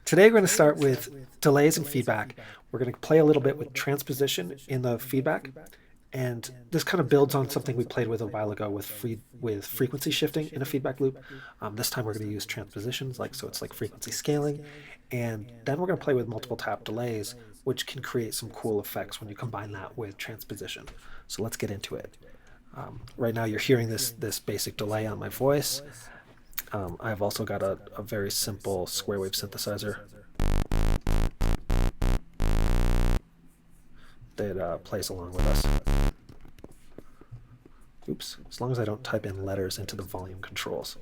Today we're going to start with delays and feedback. We're going to play a little bit with transposition in the feedback, and this kind of builds on something we played with a while ago with frequency shifting in a feedback loop. This time we're going to use transpositions, so it's like frequency scaling, and then we're going to play with multiple tap delays, which can create some cool effects when you combine that with transposition. So let's get into it. Right now you're hearing this basic delay on my voice. I've also got a very simple square wave synthesizer that plays along with us. Oops, as long as I don't type in letters into the volume controls.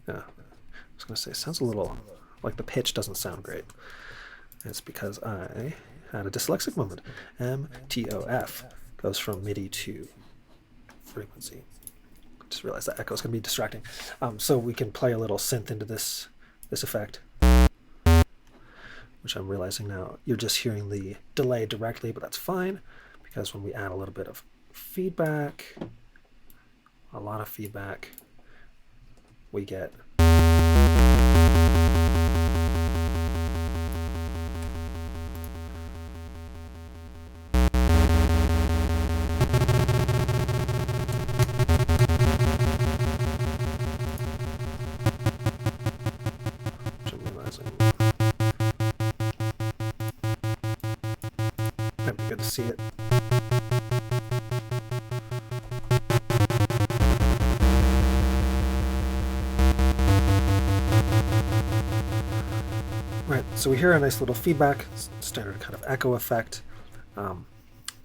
Yeah, I was going to say, it sounds a little like the pitch doesn't sound great. It's because I had a dyslexic moment. MTOF goes from MIDI to frequency. Just realized that echo is going to be distracting. So we can play a little synth into this effect, which I'm realizing now you're just hearing the delay directly, but that's fine because when we add a little bit of feedback, a lot of feedback, we get might be good to see it. Right, so we hear a nice little feedback, standard kind of echo effect. In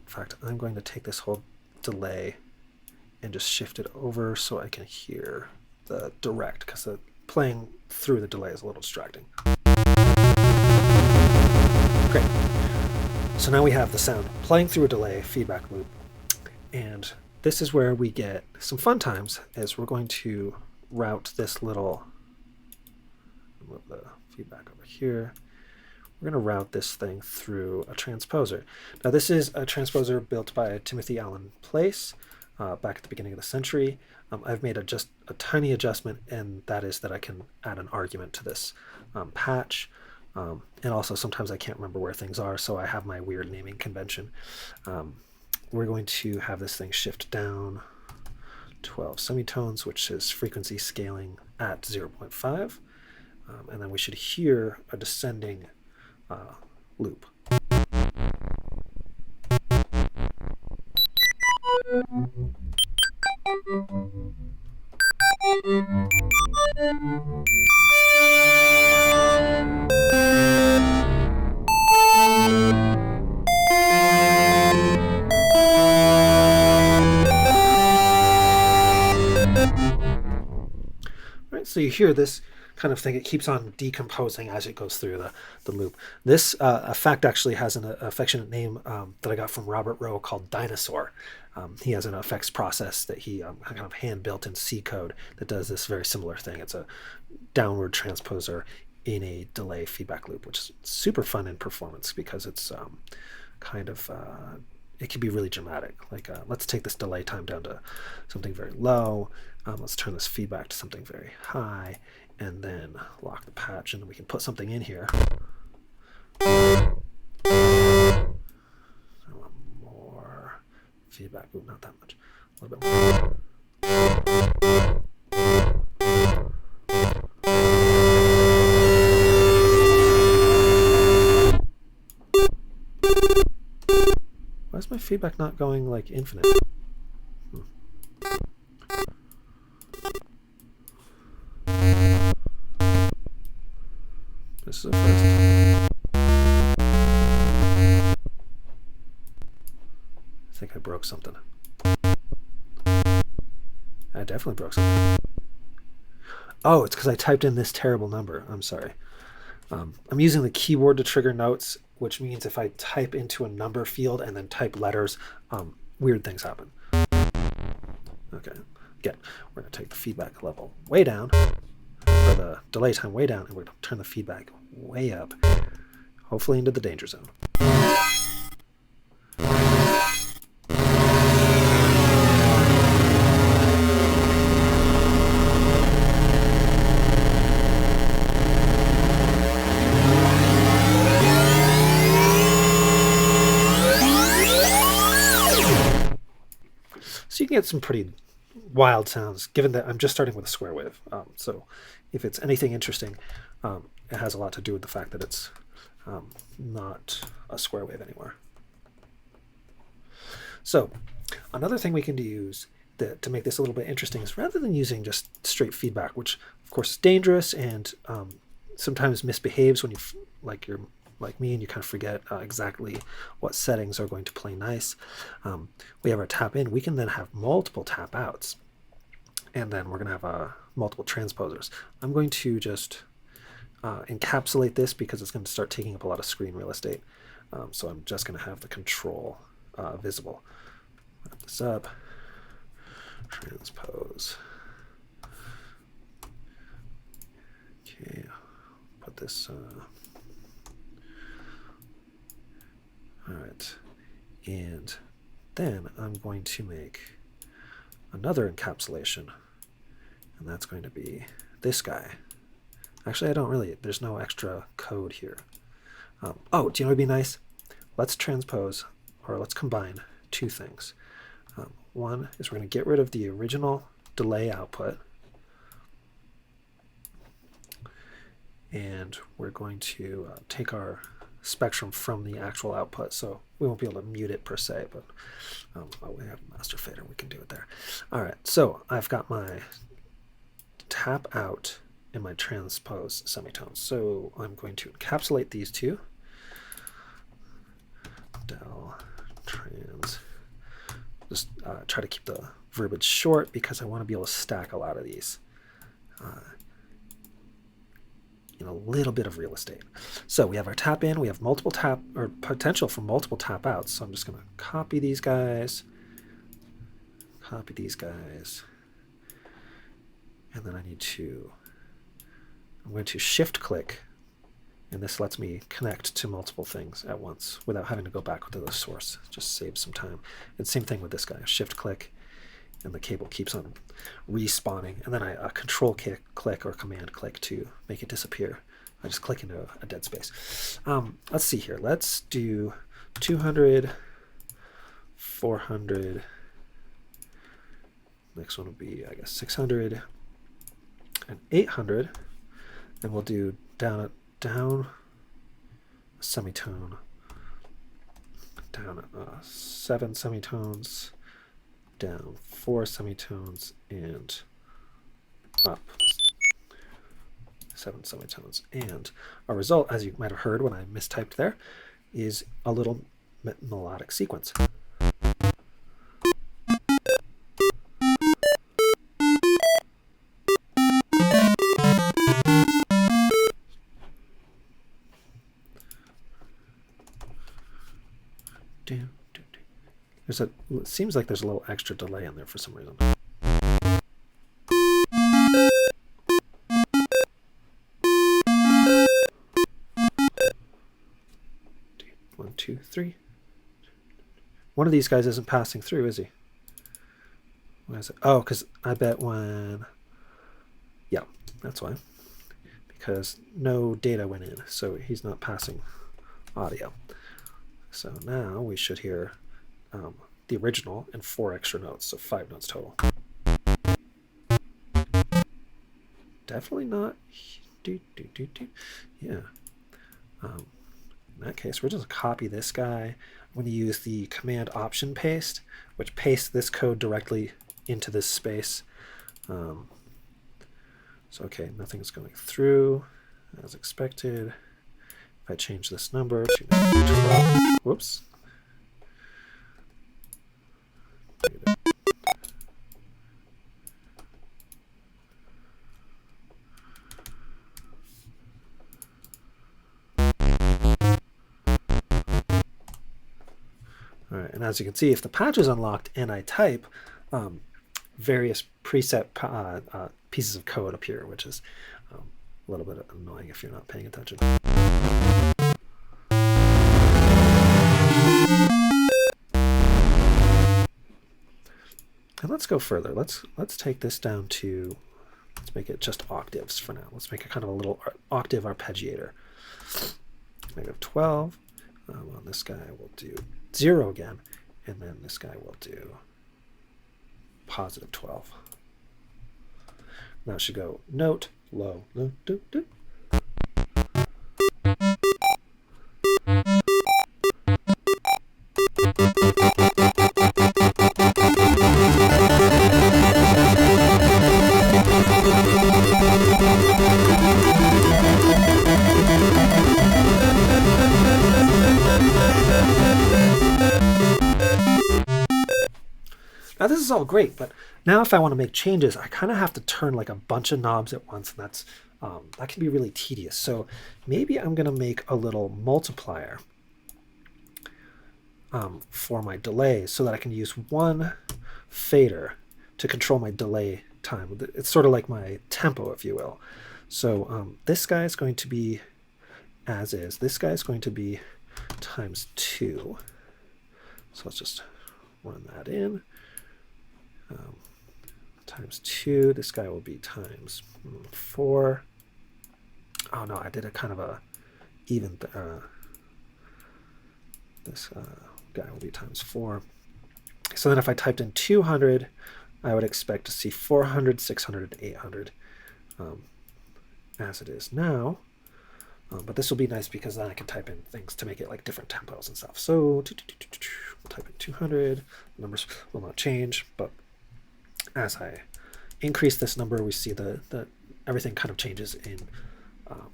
fact, I'm going to take this whole delay and just shift it over so I can hear the direct, because the playing through the delay is a little distracting. Great. So now we have the sound playing through a delay feedback loop, and this is where we get some fun times, as we're going to route this little, move the feedback over here, we're going to route this thing through a transposer. Now this is a transposer built by Timothy Allen Place back at the beginning of the century. I've made just a tiny adjustment, and that is that I can add an argument to this patch. And also sometimes I can't remember where things are, so I have my weird naming convention. We're going to have this thing shift down 12 semitones, which is frequency scaling at 0.5. And then we should hear a descending loop. Right, so you hear this kind of thing. It keeps on decomposing as it goes through the loop. This effect actually has an affectionate name that I got from Robert Rowe called Dinosaur. He has an effects process that he kind of hand built in C code that does this very similar thing. It's a downward transposer in a delay feedback loop, which is super fun in performance because it's kind of it can be really dramatic. Let's take this delay time down to something very low. Let's turn this feedback to something very high, and then lock the patch, and then we can put something in here. I want more feedback. Ooh, not that much. A little bit more. Why is my feedback not going like infinite? This is a first. I think I broke something. I definitely broke something. Oh, it's because I typed in this terrible number. I'm sorry. I'm using the keyboard to trigger notes, which means if I type into a number field and then type letters, weird things happen. Okay, again, we're going to take the feedback level way down, or the delay time way down, and we're going to turn the feedback way up, hopefully into the danger zone. can get some pretty wild sounds, given that I'm just starting with a square wave. So if it's anything interesting, it has a lot to do with the fact that it's not a square wave anymore. So another thing we can use to make this a little bit interesting is, rather than using just straight feedback, which of course is dangerous and sometimes misbehaves when you're like me and you kind of forget exactly what settings are going to play nice. We have our tap in. We can then have multiple tap outs, and then we're going to have multiple transposers. I'm going to just encapsulate this because it's going to start taking up a lot of screen real estate. So I'm just going to have the control visible. Wrap this up. Transpose. Okay, put this. All right, and then I'm going to make another encapsulation, and that's going to be this guy. Actually, there's no extra code here. Oh, do you know what would be nice? Let's transpose, or let's combine two things. One is we're going to get rid of the original delay output, and we're going to take our spectrum from the actual output, so we won't be able to mute it per se, but we have a master fader, we can do it there. All right, so I've got my tap out and my transpose semitones, so I'm going to encapsulate these two. Del trans. Just try to keep the verbiage short because I want to be able to stack a lot of these in a little bit of real estate. So we have our tap in, we have multiple tap, or potential for multiple tap outs. So I'm just going to copy these guys, and then I'm going to shift click, and this lets me connect to multiple things at once without having to go back to the source. Just saves some time. And same thing with this guy, shift click, and the cable keeps on respawning, and then I control click or command click to make it disappear. I just click into a dead space. Let's see here. Let's do 200, 400. Next one will be, I guess, 600 and 800, and we'll do down a semitone, down 7 semitones, down 4 semitones, and up 7 semitones. And our result, as you might have heard when I mistyped there, is a little melodic sequence. It seems like there's a little extra delay in there for some reason. 1, 2, 3. One of these guys isn't passing through, is he? Why is it? Oh, because I bet when... Yeah, that's why. Because no data went in, so he's not passing audio. So now we should hear the original and 4 extra notes, so 5 notes total. Definitely not. Yeah. In that case, we're just going to copy this guy. I'm going to use the command option paste, which pastes this code directly into this space. So okay, nothing's going through as expected. If I change this number to 12, whoops. All right, and as you can see, if the patch is unlocked and I type, various preset pieces of code appear, which is a little bit annoying if you're not paying attention. And let's go further. Let's take this down to, let's make it just octaves for now. Let's make it kind of a little octave arpeggiator. Negative 12. On this guy we'll do 0 again, and then this guy will do positive 12. Now it should go note, low, low, do, do. Now this is all great, but now if I want to make changes, I kind of have to turn like a bunch of knobs at once, and that can be really tedious. So maybe I'm going to make a little multiplier for my delay so that I can use one fader to control my delay time. It's sort of like my tempo, if you will. So this guy is going to be as is. This guy is going to be times 2. So let's just run that in. Times 2. This guy will be times 4. Oh no, I did a kind of a even. This guy will be times 4. So then if I typed in 200, I would expect to see 400, 600, and 800 as it is now. But this will be nice because then I can type in things to make it like different tempos and stuff. So we'll type in 200. Numbers will not change, but as I increase this number, we see the everything kind of changes in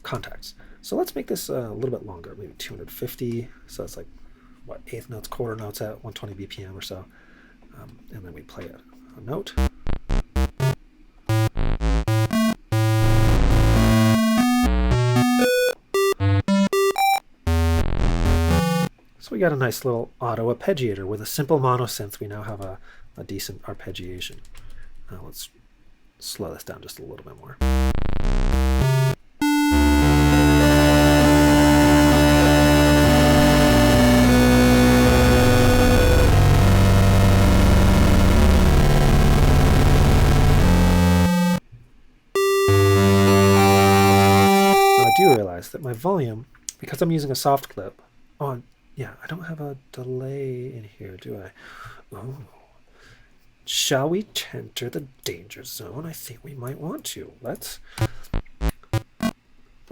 context. So let's make this a little bit longer, maybe 250. So it's like what, eighth notes, quarter notes at 120 BPM or so, and then we play a note. So we got a nice little auto arpeggiator. With a simple monosynth, we now have a decent arpeggiation. Let's slow this down just a little bit more. Now I do realize that my volume, because I'm using a soft clip, yeah, I don't have a delay in here, do I? Oh. Shall we enter the danger zone? I think we might want to. Let's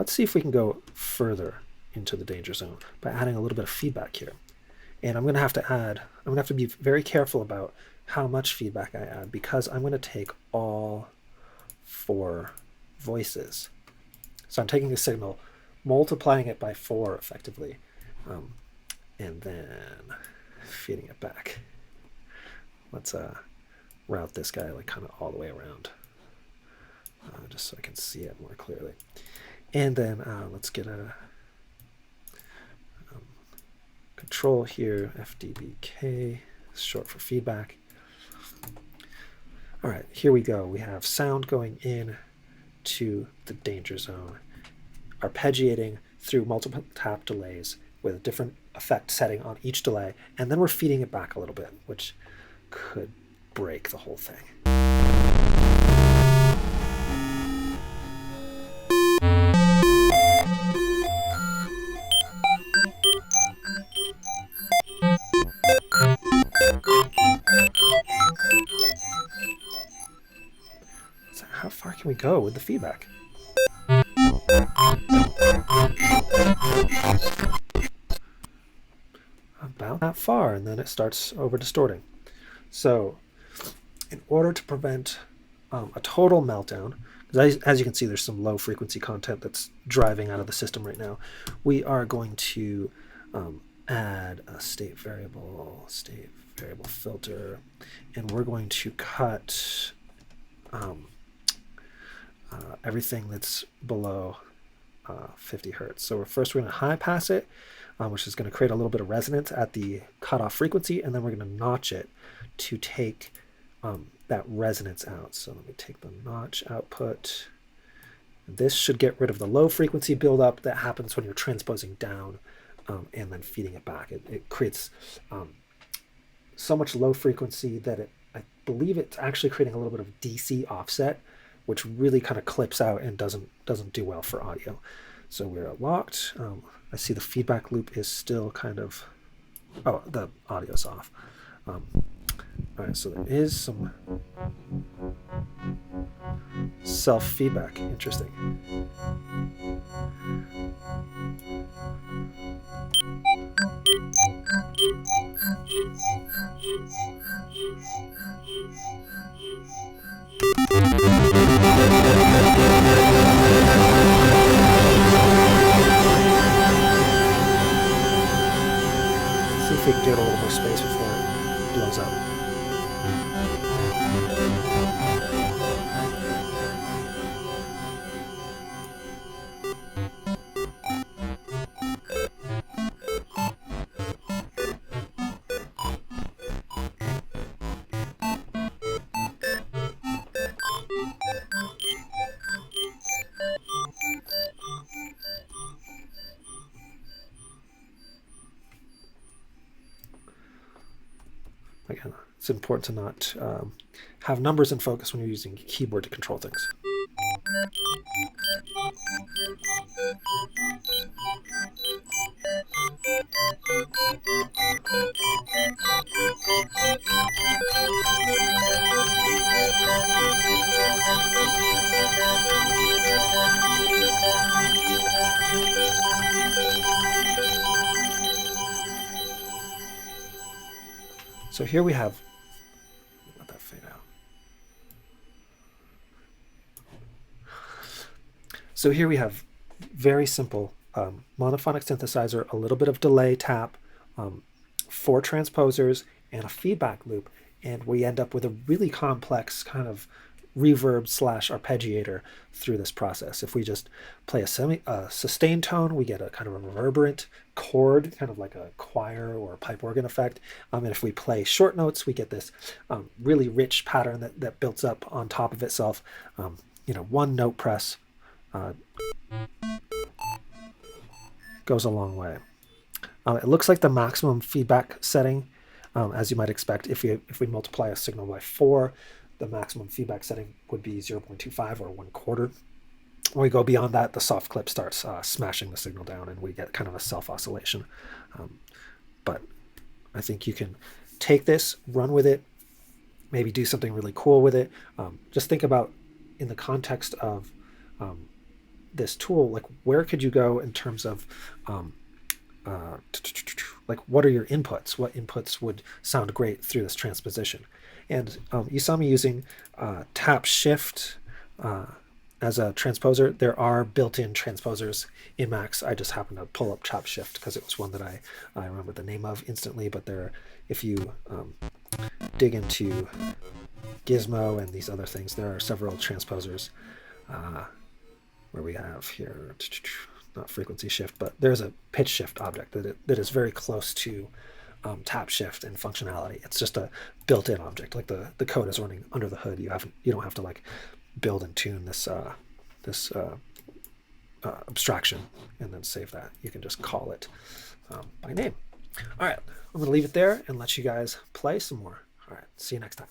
see if we can go further into the danger zone by adding a little bit of feedback here. And I'm going to have to be very careful about how much feedback I add, because I'm going to take all 4 voices. So I'm taking the signal, multiplying it by 4 effectively, and then feeding it back. Let's route this guy like kind of all the way around, just so I can see it more clearly. And then let's get a control here, FDBK, short for feedback. All right, here we go. We have sound going in to the danger zone, arpeggiating through multiple tap delays with a different effect setting on each delay, and then we're feeding it back a little bit, which could break the whole thing. So how far can we go with the feedback? About that far, and then it starts over distorting. So in order to prevent a total meltdown, because as you can see, there's some low frequency content that's driving out of the system right now, we are going to add a state variable filter, and we're going to cut everything that's below 50 hertz. So first we're going to high pass it, which is going to create a little bit of resonance at the cutoff frequency, and then we're going to notch it to take that resonance out. So let me take the notch output. This should get rid of the low frequency buildup that happens when you're transposing down and then feeding it back. It creates so much low frequency that I believe it's actually creating a little bit of DC offset, which really kind of clips out and doesn't do well for audio. So we're locked. I see the feedback loop is still kind of, oh, the audio's off. All right, so there is some self-feedback. Interesting. See if we can give it a little more space before it blows up. Again, it's important to not have numbers in focus when you're using keyboard to control things. So here we have, let that fade out. So here we have very simple monophonic synthesizer, a little bit of delay tap, 4 transposers, and a feedback loop. And we end up with a really complex kind of reverb / arpeggiator through this process. If we just play a sustained tone, we get a kind of a reverberant chord, kind of like a choir or a pipe organ effect. And if we play short notes, we get this really rich pattern that builds up on top of itself. One note press goes a long way. It looks like the maximum feedback setting, as you might expect, if we multiply a signal by 4, the maximum feedback setting would be 0.25 or 1/4. When we go beyond that, the soft clip starts smashing the signal down, and we get kind of a self-oscillation. But I think you can take this, run with it, maybe do something really cool with it. Just think about, in the context of this tool, like where could you go in terms of like what are your inputs? What inputs would sound great through this transposition? And you saw me using tap shift as a transposer. There are built-in transposers in Macs. I just happened to pull up tap shift because it was one that I remember the name of instantly. But if you dig into Gizmo and these other things, there are several transposers where we have here, not frequency shift, but there's a pitch shift object that is very close to tap shift and functionality. It's just a built-in object, like the code is running under the hood. You don't have to like build and tune this abstraction and then save that. You can just call it by name. All right, I'm gonna leave it there and let you guys play some more. All right, see you next time.